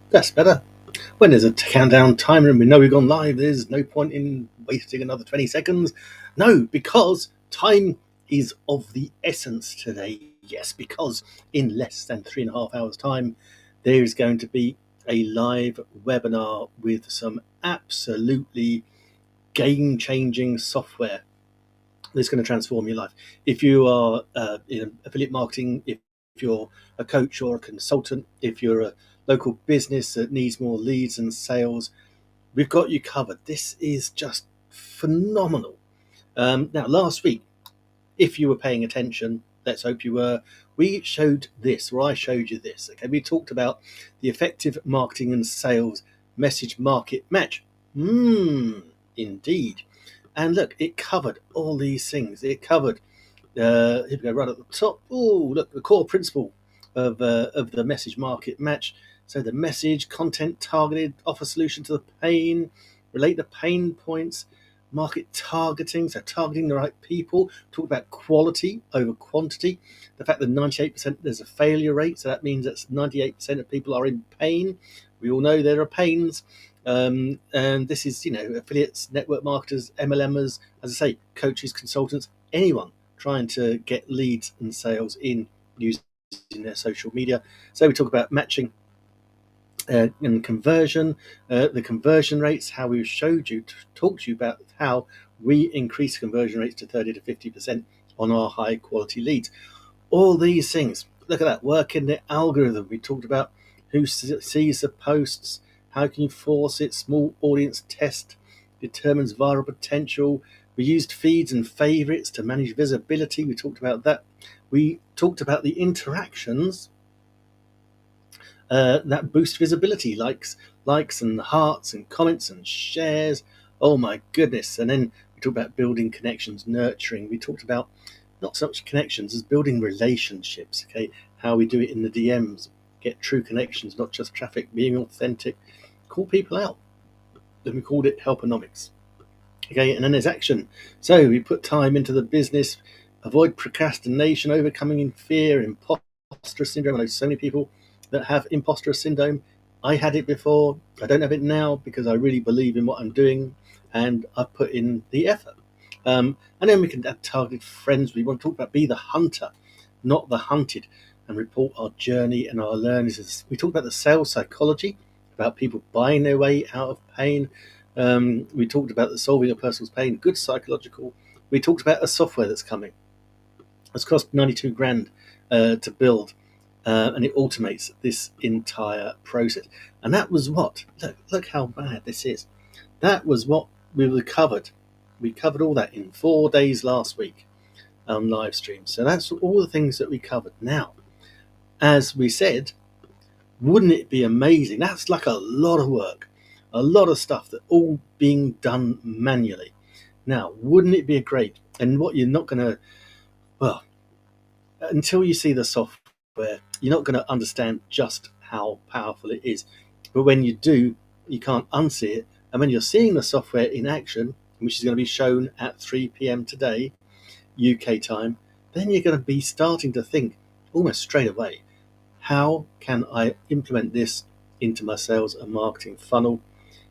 That's better. When there's a countdown timer and we know we've gone live, there's no point in wasting another 20 seconds. No, because time is of the essence today. Yes, because in less than 3.5 hours' time, there is going to be a live webinar with some absolutely game changing software that's going to transform your life. If you are in affiliate marketing, if you're a coach or a consultant, if you're a local business that needs more leads and sales, we've got you covered. This is just phenomenal. Now, last week, if you were paying attention, let's hope you were, we showed this, or I showed you this. Okay, we talked about the effective marketing and sales message market match. Indeed. And look, it covered all these things. It covered, here we go, right at the top. Oh, look, the core principle of the message market match. So the message, content targeted, offer solution to the pain, relate the pain points, market targeting, so targeting the right people, talk about quality over quantity, the fact that 98% there's a failure rate, so that means that 98% of people are in pain. We all know there are pains. And this is, affiliates, network marketers, MLMers, as I say, coaches, consultants, anyone trying to get leads and sales in using their social media. So we talk about matching and conversion, the conversion rates, how we showed you, talked to you about how we increase conversion rates to 30 to 50% on our high quality leads. All these things, look at that, work in the algorithm. We talked about who sees the posts, how can you force it, small audience test, determines viral potential. We used feeds and favorites to manage visibility. We talked about that. We talked about the interactions that boost visibility, likes and hearts and comments and shares. Oh my goodness. And then we talked about building connections, nurturing. We talked about not so much connections as building relationships, okay? How we do it in the DMs, get true connections, not just traffic, being authentic, call people out. Then we called it helponomics. Okay, and then there's action. So we put time into the business, avoid procrastination, overcoming in fear, imposter syndrome. I know so many people that have imposter syndrome. I had it before. I don't have it now because I really believe in what I'm doing and I've put in the effort. And then we can add targeted friends. We want to talk about be the hunter, not the hunted, and report our journey and our learnings. We talk about the sales psychology, about people buying their way out of pain. We talked about the solving a person's pain, good psychological. We talked about a software that's coming. It's cost 92 grand to build, and it automates this entire process. And that was what? Look how bad this is. That was what we covered. We covered all that in 4 days last week on live stream. So that's all the things that we covered. Now, as we said, wouldn't it be amazing? That's like a lot of work, a lot of stuff that all being done manually. Now, wouldn't it be great? And what you're not going to, well, until you see the software, you're not going to understand just how powerful it is. But when you do, you can't unsee it. And when you're seeing the software in action, which is going to be shown at 3 p.m. today, UK time, then you're going to be starting to think almost straight away, how can I implement this into my sales and marketing funnel?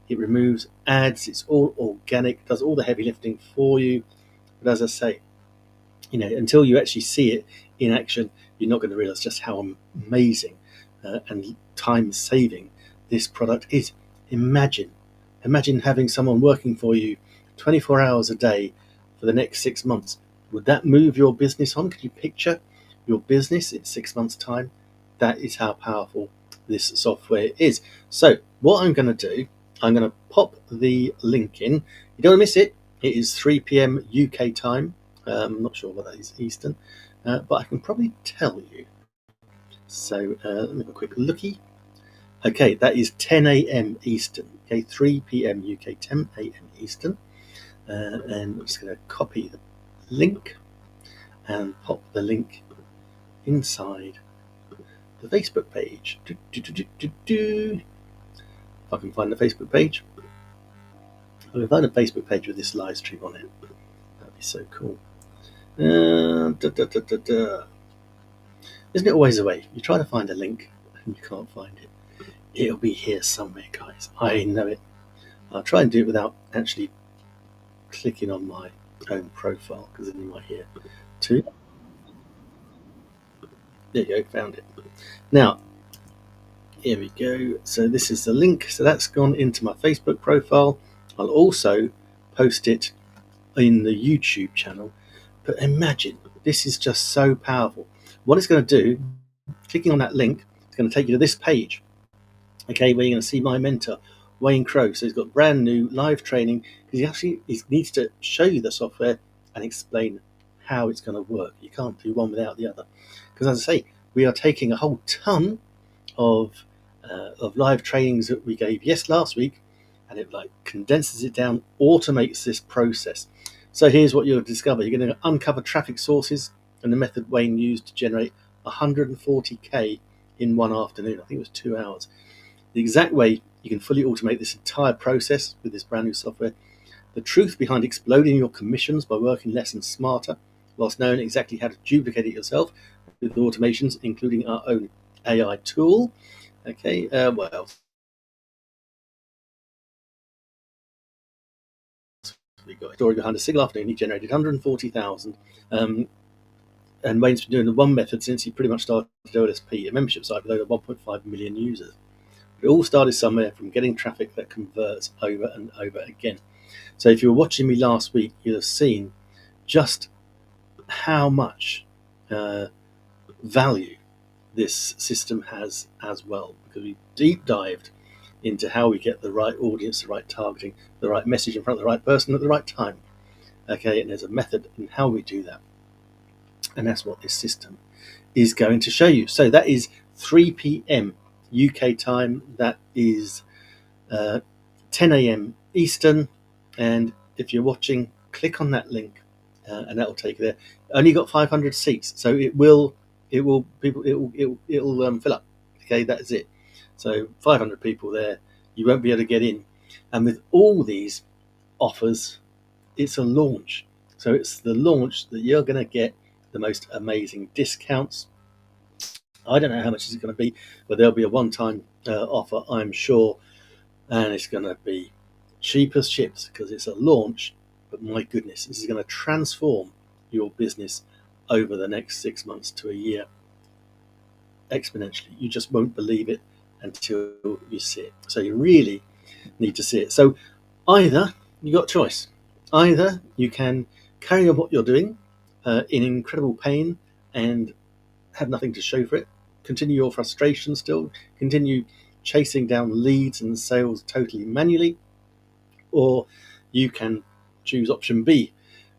It removes ads, it's all organic, does all the heavy lifting for you. But as I say, until you actually see it in action, you're not going to realize just how amazing and time saving this product is. Imagine having someone working for you 24 hours a day for the next 6 months. Would that move your business on? Could you picture your business in 6 months' time? That is how powerful this software is. So what I'm going to do, I'm going to pop the link in. You don't want to miss it. It is 3 p.m. UK time. I'm not sure what that is Eastern, but I can probably tell you. So let me have a quick looky. Okay, that is 10 a.m. Eastern. Okay, 3 p.m. UK, 10 a.m. Eastern. And I'm just going to copy the link and pop the link inside the Facebook page. If I can find the Facebook page. I can find a Facebook page with this live stream on it. That'd be so cool. Isn't it always the way? You try to find a link and you can't find it. It'll be here somewhere, guys. I know it. I'll try and do it without actually clicking on my own profile, because then you might hear too. There you go, found it. Now, here we go. So this is the link. So that's gone into my Facebook profile. I'll also post it in the YouTube channel. But imagine, this is just so powerful. What it's going to do, clicking on that link, it's going to take you to this page, okay, where you're going to see my mentor, Wayne Crowe. So he's got brand new live training, because he needs to show you the software and explain how it's going to work. You can't do one without the other. Because as I say, we are taking a whole ton of live trainings that we gave last week, and it like condenses it down, automates this process. So here's what you'll discover. You're going to uncover traffic sources and the method Wayne used to generate 140k in one afternoon. I think it was 2 hours. The exact way you can fully automate this entire process with this brand new software. The truth behind exploding your commissions by working less and smarter, whilst knowing exactly how to duplicate it yourself with automations, including our own AI tool. Okay, what else? We got a story behind a single afternoon. He generated 140,000. And Wayne's been doing the one method since he pretty much started OLSP, a membership site with over 1.5 million users. It all started somewhere from getting traffic that converts over and over again. So if you were watching me last week, you'll have seen just how much value this system has as well, because we deep dived into how we get the right audience, the right targeting, the right message in front of the right person at the right time. Okay, and there's a method in how we do that. And that's what this system is going to show you. So that is 3 p.m. UK time. That is 10 a.m. Eastern. And if you're watching, click on that link, and that will take you there. Only got 500 seats, so it will fill up. Okay, that's it. So 500 people there. You won't be able to get in. And with all these offers, it's a launch. So it's the launch that you're going to get the most amazing discounts. I don't know how much it's going to be, but there'll be a one-time offer, I'm sure, and it's going to be cheap as chips because it's a launch. But my goodness, this is going to transform your business over the next 6 months to a year exponentially. You just won't believe it until you see it. So you really need to see it. So either you got a choice. Either you can carry on what you're doing in incredible pain and have nothing to show for it, continue your frustration still, continue chasing down leads and sales totally manually, or you can choose option B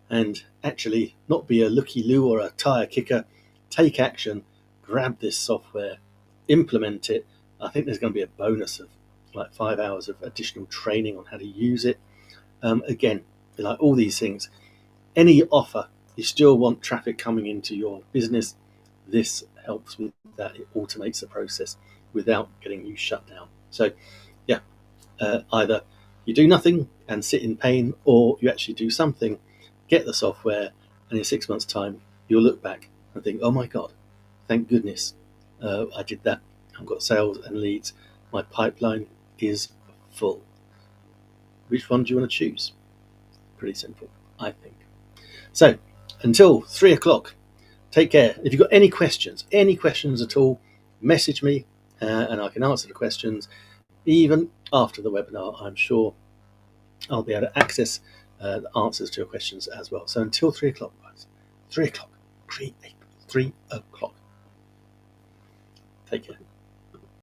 and actually not be a looky-loo or a tire kicker, take action, grab this software, implement it. I think there's going to be a bonus of like 5 hours of additional training on how to use it. Again, like all these things, any offer, you still want traffic coming into your business. This helps with that. It automates the process without getting you shut down. So yeah, either you do nothing and sit in pain, or you actually do something, get the software, and in 6 months' time, you'll look back and think, oh my God, thank goodness I did that. I've got sales and leads. My pipeline is full. Which one do you want to choose? Pretty simple, I think. So until 3 o'clock, take care. If you've got any questions at all, message me and I can answer the questions. Even after the webinar, I'm sure I'll be able to access the answers to your questions as well. So until 3 o'clock, guys. 3 o'clock. 3 o'clock. Take care.